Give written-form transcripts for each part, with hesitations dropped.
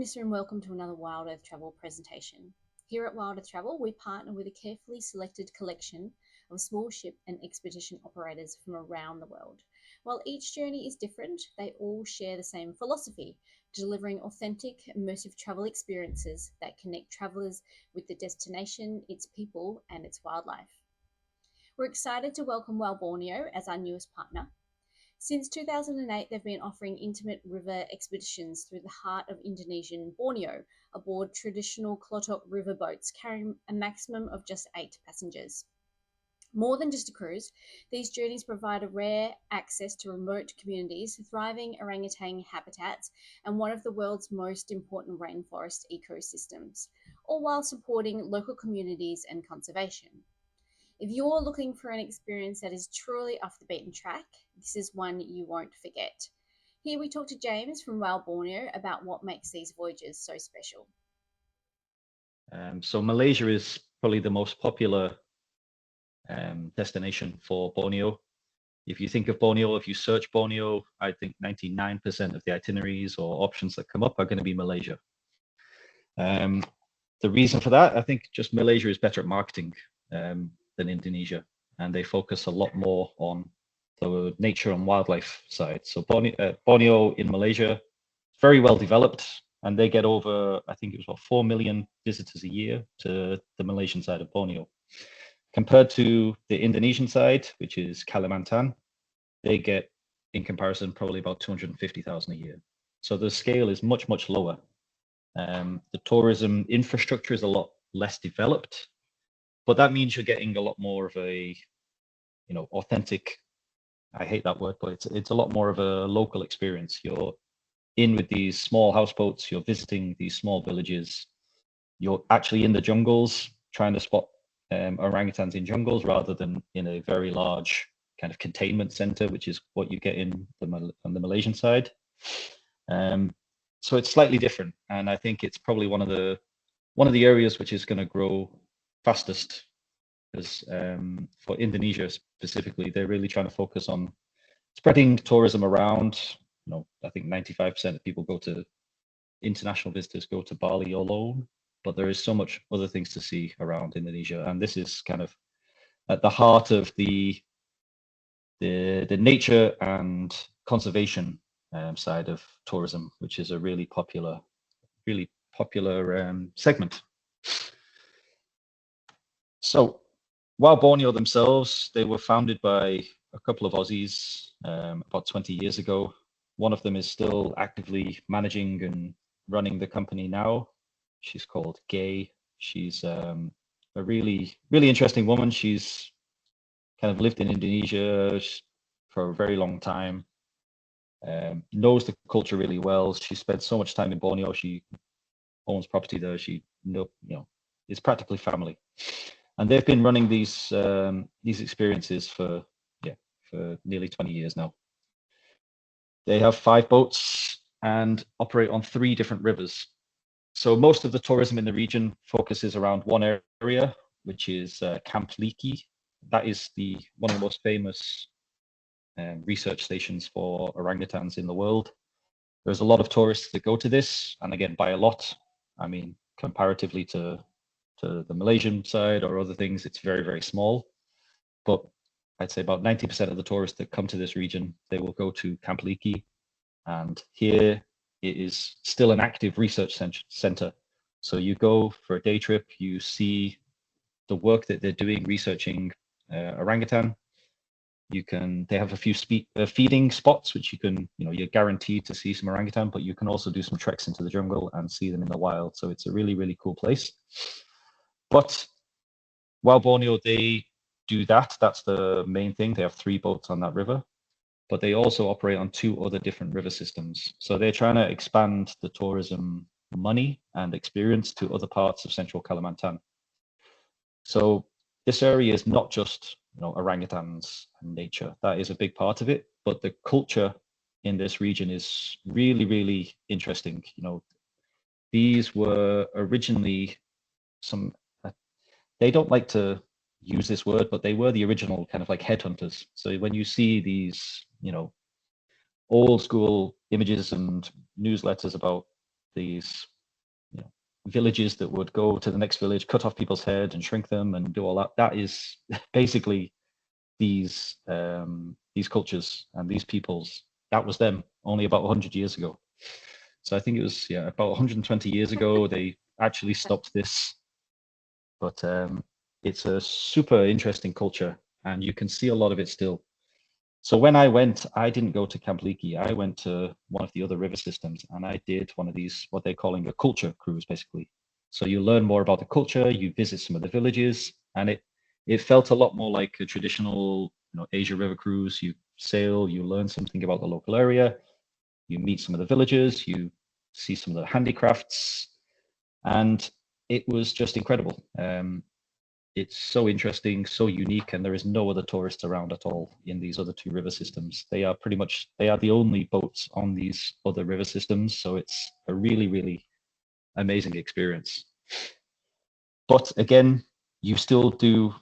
listener, and welcome to another Wild Earth Travel presentation. Here at Wild Earth Travel, we partner with a carefully selected collection of small ship and expedition operators from around the world. While each journey is different, they all share the same philosophy, delivering authentic, immersive travel experiences that connect travelers with the destination, its people, and its wildlife. We're excited to welcome WOW Borneo as our newest partner. Since 2008, they've been offering intimate river expeditions through the heart of Indonesian Borneo aboard traditional Klotok river boats carrying a maximum of just 8 passengers. More than just a cruise, these journeys provide a rare access to remote communities, thriving orangutan habitats, and one of the world's most important rainforest ecosystems, all while supporting local communities and conservation. If you're looking for an experience that is truly off the beaten track, this is one you won't forget. Here we talk to James from WOW Borneo about what makes these voyages so special. So Malaysia is probably the most popular destination for Borneo. If you think of Borneo, if you search Borneo, I think 99% of the itineraries or options that come up are going to be Malaysia. The reason for that, I think just Malaysia is better at marketing than Indonesia, and they focus a lot more on the nature and wildlife side. So Borneo in Malaysia, very well developed, and they get over, I think it was about 4 million visitors a year to the Malaysian side of Borneo. Compared to the Indonesian side, which is Kalimantan, they get, in comparison, probably about 250,000 a year. So the scale is much, much lower. The tourism infrastructure is a lot less developed, but that means you're getting a lot more of a, authentic, I hate that word, but it's a lot more of a local experience. You're in with these small houseboats, you're visiting these small villages, you're actually in the jungles trying to spot orangutans in jungles rather than in a very large kind of containment center, which is what you get on the Malaysian side. So it's slightly different, and I think it's probably one of the areas which is going to grow fastest, because for Indonesia specifically, they're really trying to focus on spreading tourism around. I think 95% of people international visitors go to Bali alone, but there is so much other things to see around Indonesia, and this is kind of at the heart of the nature and conservation side of tourism, which is a really popular segment. So WOW Borneo themselves, they were founded by a couple of Aussies about 20 years ago. One of them is still actively managing and running the company now. She's called Gay. She's a really, really interesting woman. She's kind of lived in Indonesia for a very long time, knows the culture really well. She spent so much time in Borneo. She owns property there. It's practically family. And they've been running these experiences for nearly 20 years now. They have 5 boats and operate on 3 different rivers. So most of the tourism in the region focuses around one area, which is Camp Liki. That is one of the most famous research stations for orangutans in the world. There's a lot of tourists that go to this, and again, by a lot, I mean comparatively to the Malaysian side or other things, it's very, very small. But I'd say about 90% of the tourists that come to this region, they will go to Camp Liki, and here it is still an active research center. So you go for a day trip, you see the work that they're doing researching orangutan. They have a few feeding spots, which you're guaranteed to see some orangutan, but you can also do some treks into the jungle and see them in the wild. So it's a really, really cool place. But WOW Borneo, they do that. That's the main thing. They have 3 boats on that river, but they also operate on 2 other different river systems. So they're trying to expand the tourism money and experience to other parts of central Kalimantan. So this area is not just orangutans and nature. That is a big part of it, but the culture in this region is really, really interesting. These were originally they don't like to use this word, but they were the original kind of like headhunters. So when you see these, old school images and newsletters about these, you know, villages that would go to the next village, cut off people's head and shrink them and do all that. That is basically these cultures and these peoples. That was them only about 100 years ago. So I think it was, yeah, about 120 years ago they actually stopped this. But it's a super interesting culture, and you can see a lot of it still. So when I went, I didn't go to Camp Leakey. I went to one of the other river systems, and I did one of these, what they're calling a culture cruise, basically. So you learn more about the culture, you visit some of the villages, and it felt a lot more like a traditional, Asia River cruise. You sail, you learn something about the local area, you meet some of the villagers, you see some of the handicrafts, and it was just incredible. It's so interesting, so unique, and there is no other tourists around at all in these other two river systems. They are the only boats on these other river systems, so it's a really, really amazing experience. But again, you still do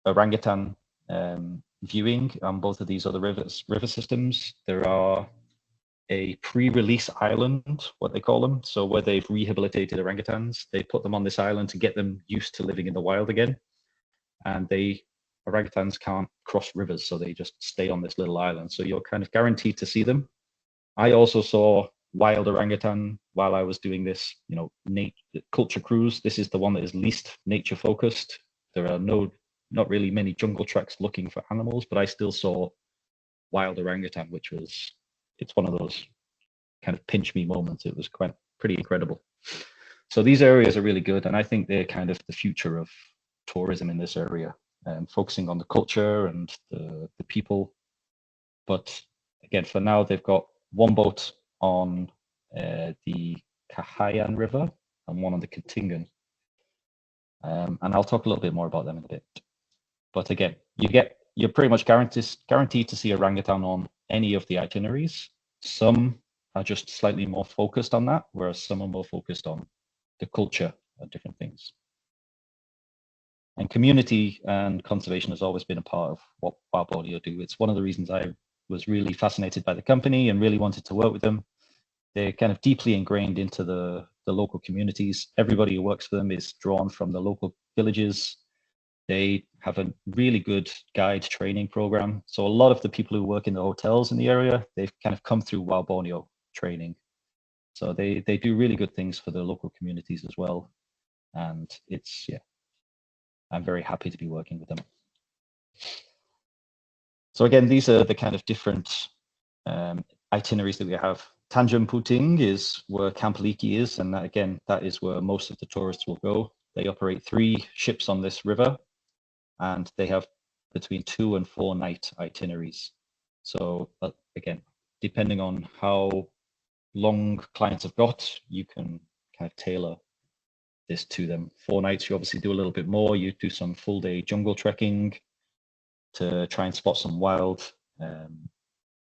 orangutan viewing on both of these other river systems. There are a pre-release island, what they call them. So where they've rehabilitated orangutans, they put them on this island to get them used to living in the wild again. And orangutans can't cross rivers, so they just stay on this little island. So you're kind of guaranteed to see them. I also saw wild orangutan while I was doing this, culture cruise. This is the one that is least nature focused. There are not really many jungle treks looking for animals, but I still saw wild orangutan, it's one of those kind of pinch me moments. It was pretty incredible. So these areas are really good, and I think they're kind of the future of tourism in this area, focusing on the culture and the people. But again, for now, they've got one boat on the Kahayan River and one on the Ketinggan. And I'll talk a little bit more about them in a bit. But again, you're pretty much guaranteed to see orangutan on any of the itineraries. Some are just slightly more focused on that, whereas some are more focused on the culture of different things. And community and conservation has always been a part of what WOW Borneo do. It's one of the reasons I was really fascinated by the company and really wanted to work with them. They're kind of deeply ingrained into the local communities. Everybody who works for them is drawn from the local villages. They have a really good guide training program. So a lot of the people who work in the hotels in the area, they've kind of come through WOW Borneo training. So they do really good things for the local communities as well. And I'm very happy to be working with them. So again, these are the kind of different itineraries that we have. Tanjung Puting is where Camp Leakey is, and that is where most of the tourists will go. They operate 3 ships on this river, and they have between 2 and 4 night itineraries. So again, depending on how long clients have got, you can kind of tailor this to them. 4 nights, you obviously do a little bit more. You do some full day jungle trekking to try and spot some wild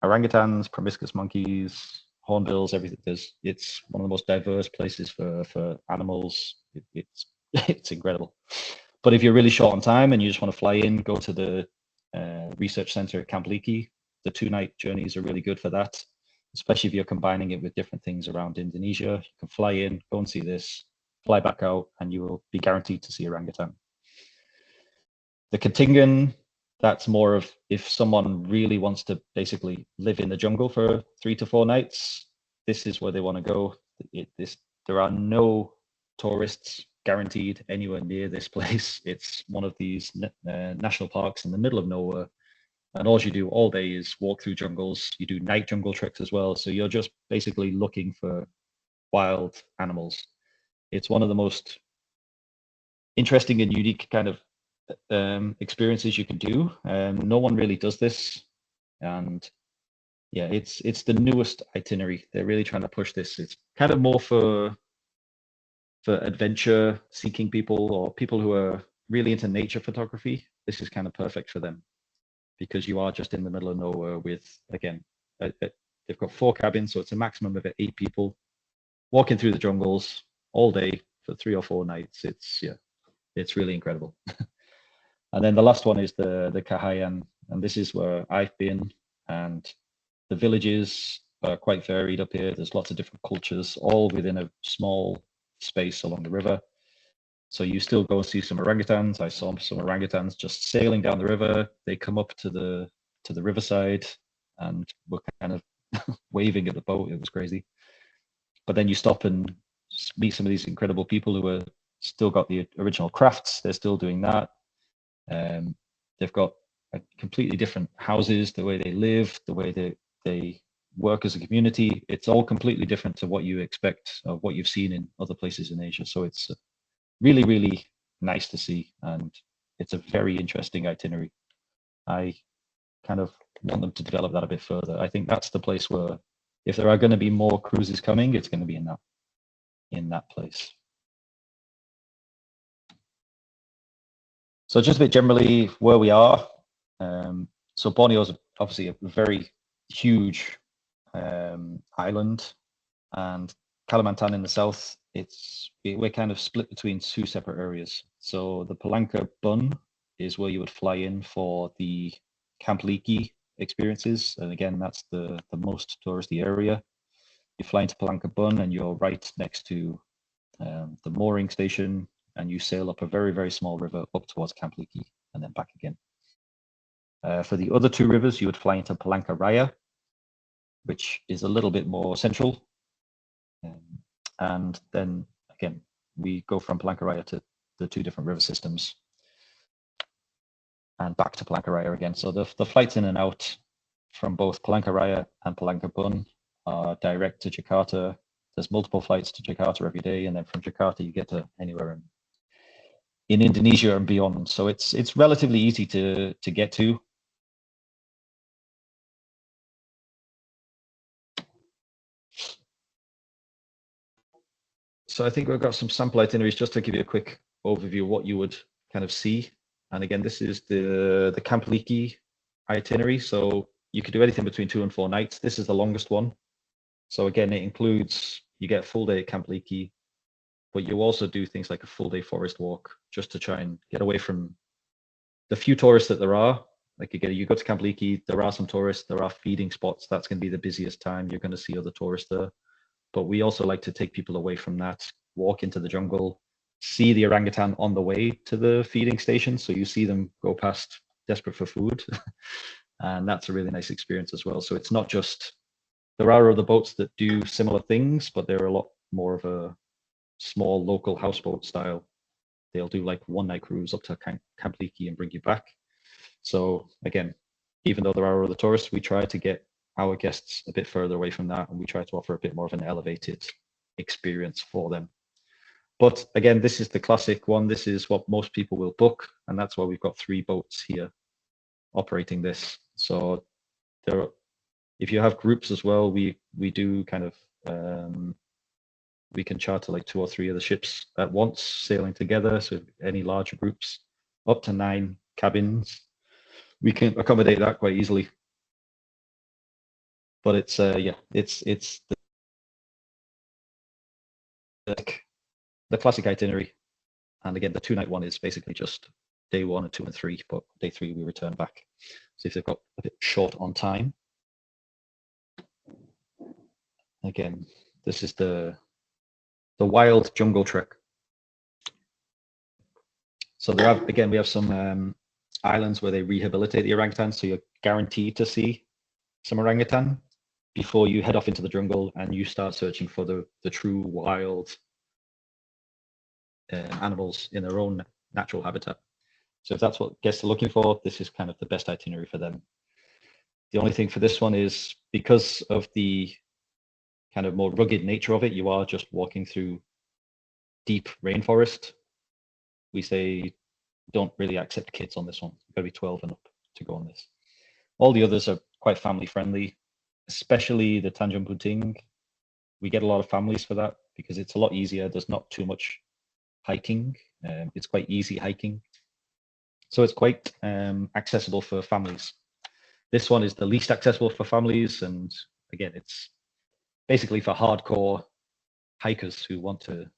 orangutans, proboscis monkeys, hornbills, everything. It's one of the most diverse places for animals. It's incredible. But if you're really short on time and you just want to fly in, go to the research center at Camp Leakey. The 2-night journeys are really good for that, especially if you're combining it with different things around Indonesia. You can fly in, go and see this, fly back out, and you will be guaranteed to see orangutan. The Ketinggan, that's more of if someone really wants to basically live in the jungle for 3 to 4 nights, this is where they want to go. There are no tourists guaranteed anywhere near this place. It's one of these national parks in the middle of nowhere. And all you do all day is walk through jungles. You do night jungle treks as well. So you're just basically looking for wild animals. It's one of the most interesting and unique kind of experiences you can do. No one really does this, and yeah, it's the newest itinerary. They're really trying to push this. It's kind of more for adventure seeking people or people who are really into nature photography. This is kind of perfect for them because you are just in the middle of nowhere with, again, they've got 4 cabins, so it's a maximum of 8 people walking through the jungles all day for 3 or 4 nights. It's really incredible. And then the last one is the Kahayan, and this is where I've been. And the villages quite varied up here. There's lots of different cultures, all within a small space along the river. So you still go and see some orangutans. I saw some orangutans just sailing down the river. They come up to the riverside and were kind of waving at the boat. It was crazy. But then you stop and meet some of these incredible people who are still got the original crafts. They're still doing that. They've got completely different houses, the way they live, the way they work as a community. It's all completely different to what you expect of what you've seen in other places in Asia. So it's really, really nice to see. And it's a very interesting itinerary. I kind of want them to develop that a bit further. I think that's the place where, if there are going to be more cruises coming, it's going to be in that place. So just a bit generally where we are. So Borneo is obviously a very huge island, and Kalimantan in the south, we're kind of split between two separate areas. So the Palangka Bun is where you would fly in for the Camp Liki experiences, and again, that's the most touristy area. You fly into Palangka Bun, and you're right next to the mooring station, and you sail up a very, very small river up towards Camp Liki and then back again. For the other two rivers, you would fly into Palangka Raya, which is a little bit more central. And then again, we go from Palangka Raya to the two different river systems and back to Palangka Raya again. So the flights in and out from both Palangka Raya and Palangka Bun are direct to Jakarta. There's multiple flights to Jakarta every day, and then from Jakarta you get to anywhere in Indonesia and beyond. So it's relatively easy to get to. So I think we've got some sample itineraries just to give you a quick overview of what you would kind of see. And again, this is the Camp Liki itinerary. So you could do anything between 2 and 4 nights. This is the longest one. So again, it includes, you get a full day at Camp Liki, but you also do things like a full day forest walk just to try and get away from the few tourists that there are. Like you go to Camp Liki, there are some tourists, there are feeding spots. That's going to be the busiest time. You're going to see other tourists there. But we also like to take people away from that, walk into the jungle, see the orangutan on the way to the feeding station. So you see them go past desperate for food. And that's a really nice experience as well. So it's not just, there are other boats that do similar things, but they're a lot more of a small local houseboat style. They'll do like 1 night cruise up to Camp Liki and bring you back. So again, even though there are other tourists, we try to get our guests a bit further away from that, and we try to offer a bit more of an elevated experience for them. But again, this is the classic one. This is what most people will book, and that's why we've got 3 boats here operating this. So if you have groups as well, we do kind of we can charter like 2 or 3 of the ships at once sailing together. So any larger groups, up to 9 cabins, we can accommodate that quite easily. But it's yeah, it's the classic itinerary. And again, the 2-night one is basically just day 1 and 2 and 3, but day 3 we return back. So if they've got a bit short on time. Again, this is the wild jungle trek. So we have some islands where they rehabilitate the orangutan, so you're guaranteed to see some orangutan before you head off into the jungle and you start searching for the true wild animals in their own natural habitat. So if that's what guests are looking for, this is kind of the best itinerary for them. The only thing for this one is, because of the kind of more rugged nature of it, you are just walking through deep rainforest. We say don't really accept kids on this one. You've got to be 12 and up to go on this. All the others are quite family friendly, especially the Tanjung Puting. We get a lot of families for that because it's a lot easier. There's not too much hiking. It's quite easy hiking. So it's quite accessible for families. This one is the least accessible for families. And again, it's basically for hardcore hikers who want to,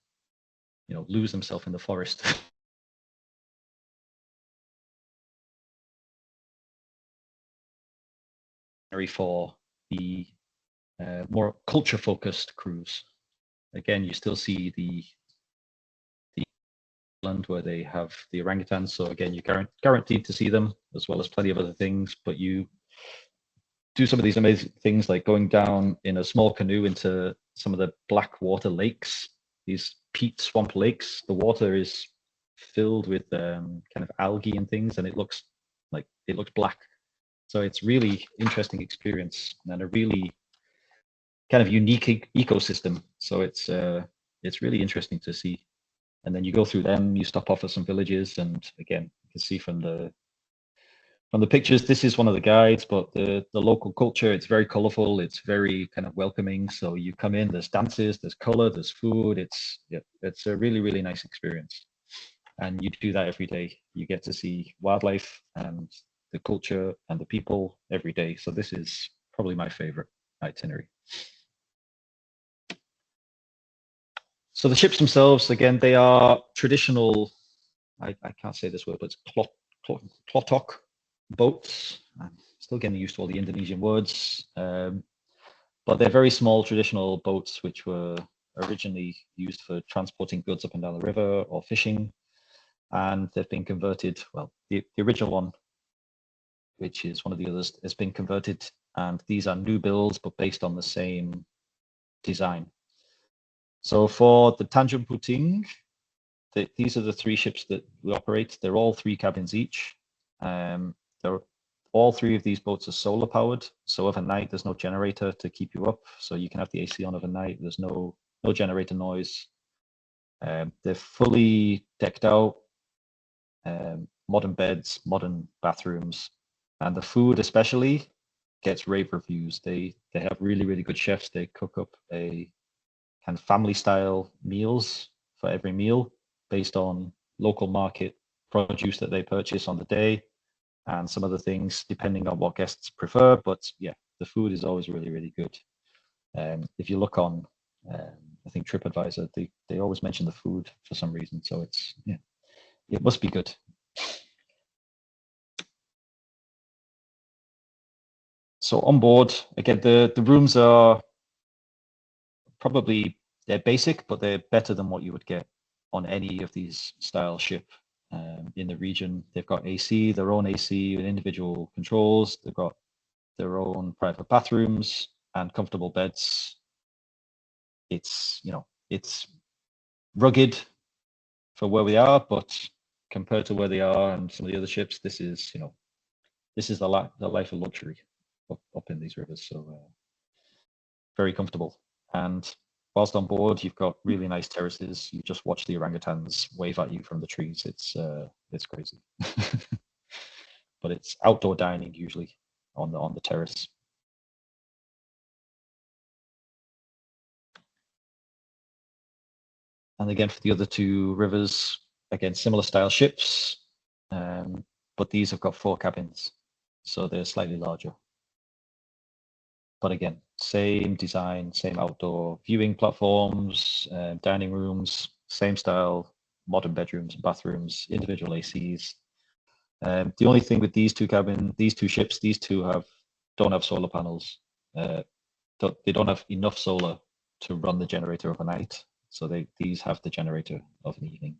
lose themselves in the forest. For the more culture-focused cruise. Again, you still see the island where they have the orangutans. So again, you're guaranteed to see them, as well as plenty of other things. But you do some of these amazing things, like going down in a small canoe into some of the black water lakes, these peat swamp lakes. The water is filled with kind of algae and things, and it looks black. So it's really interesting experience and a really kind of unique ecosystem. So it's really interesting to see. And then you go through them, you stop off at some villages, and again, you can see from the pictures, this is one of the guides, but the local culture, it's very colorful, it's very kind of welcoming. So you come in, there's dances, there's color, there's food. It's a really, really nice experience. And you do that every day. You get to see wildlife and the culture and the people every day. So this is probably my favorite itinerary. So the ships themselves, again, they are traditional, I can't say this word, but it's klotok boats. I'm still getting used to all the Indonesian words. But they're very small traditional boats which were originally used for transporting goods up and down the river or fishing. And they've been converted, well, the original one, which is one of the others, has been converted. And these are new builds, but based on the same design. So for the Tanjung Puting, these are the three ships that we operate. They're all 3 cabins each. All 3 of these boats are solar powered. So overnight, there's no generator to keep you up. So you can have the AC on overnight. There's no generator noise. They're fully decked out, modern beds, modern bathrooms, and the food especially gets rave reviews. They have really, really good chefs. They cook up a kind of family style meals for every meal based on local market produce that they purchase on the day, and some other things depending on what guests prefer. But yeah, the food is always really, really good. If you look on, I think TripAdvisor, they always mention the food for some reason. So it must be good. So on board, again, the rooms are probably, they're basic, but they're better than what you would get on any of these style ship in the region. They've got AC, their own AC with individual controls. They've got their own private bathrooms and comfortable beds. It's rugged for where we are, but compared to where they are and some of the other ships, this is the life of luxury up in these rivers. So very comfortable. And whilst on board, you've got really nice terraces. You just watch the orangutans wave at you from the trees. It's crazy. But it's outdoor dining usually on the terrace. And again, for the other 2 rivers, again, similar style ships, but these have got 4 cabins, so they're slightly larger. But again, same design, same outdoor viewing platforms, dining rooms, same style, modern bedrooms and bathrooms, individual ACs. The only thing with these 2 ships, these 2 don't have solar panels. They don't have enough solar to run the generator overnight. So these have the generator of an evening.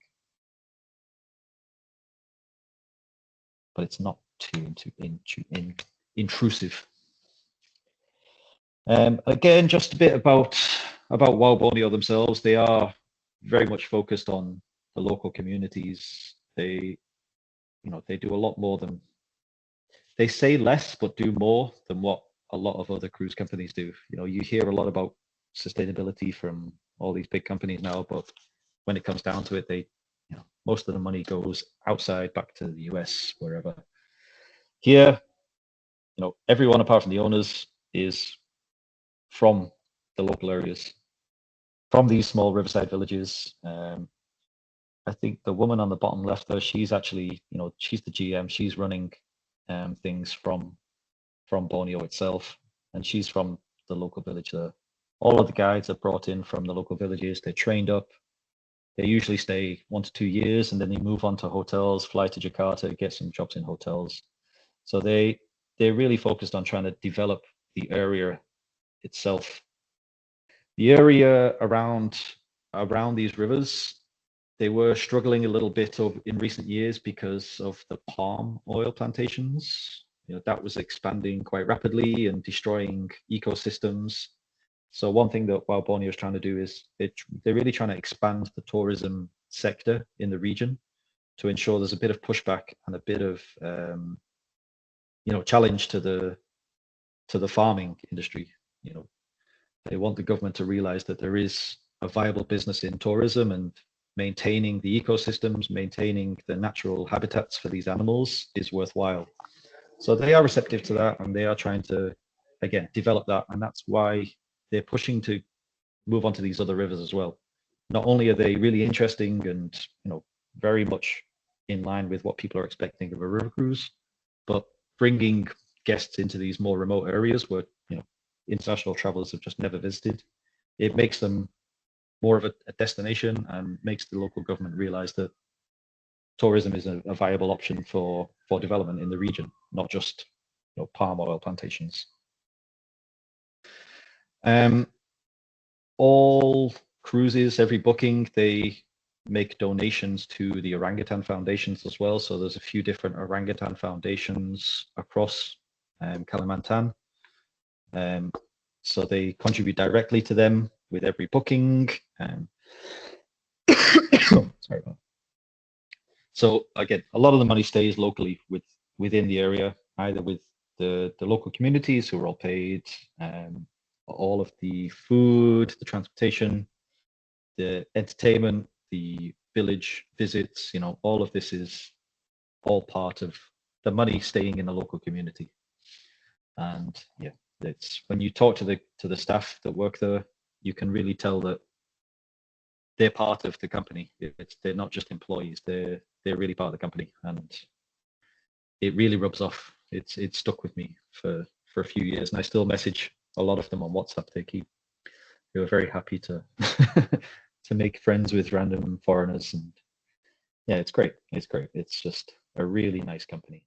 But it's not too intrusive. Again, just a bit about WOW Borneo themselves. They are very much focused on the local communities. They do a lot more than, they say less but do more than what a lot of other cruise companies do. You hear a lot about sustainability from all these big companies now, but when it comes down to it, most of the money goes outside, back to the US, wherever. Here, everyone apart from the owners is from the local areas, from these small riverside villages. I think the woman on the bottom left there, she's actually, she's the GM. She's running things from Borneo itself, and she's from the local village there. All of the guides are brought in from the local villages. They're trained up. They usually stay 1 to 2 years, and then they move on to hotels, fly to Jakarta, get some jobs in hotels. So they're really focused on trying to develop the area itself. The area around these rivers, they were struggling a little bit in recent years because of the palm oil plantations. That was expanding quite rapidly and destroying ecosystems. So one thing that WOW Borneo is trying to do is they're really trying to expand the tourism sector in the region to ensure there's a bit of pushback and a bit of challenge to the farming industry. They want the government to realize that there is a viable business in tourism, and maintaining the ecosystems, maintaining the natural habitats for these animals is worthwhile. So they are receptive to that, and they are trying to, again, develop that. And that's why they're pushing to move on to these other rivers as well. Not only are they really interesting and very much in line with what people are expecting of a river cruise, but bringing guests into these more remote areas where international travelers have just never visited, it makes them more of a destination and makes the local government realize that tourism is a viable option for development in the region, not just palm oil plantations. All cruises, every booking, they make donations to the orangutan foundations as well. So there's a few different orangutan foundations across Kalimantan. So they contribute directly to them with every booking. Sorry. So again, a lot of the money stays locally within the area, either with the local communities who are all paid, all of the food, the transportation, the entertainment, the village visits, all of this is all part of the money staying in the local community. And yeah, it's when you talk to the staff that work there, you can really tell that they're part of the company. They're not just employees, they're really part of the company, and it really rubs off. It's stuck with me for a few years, and I still message a lot of them on WhatsApp. They were very happy to to make friends with random foreigners, and yeah, it's great. It's just a really nice company.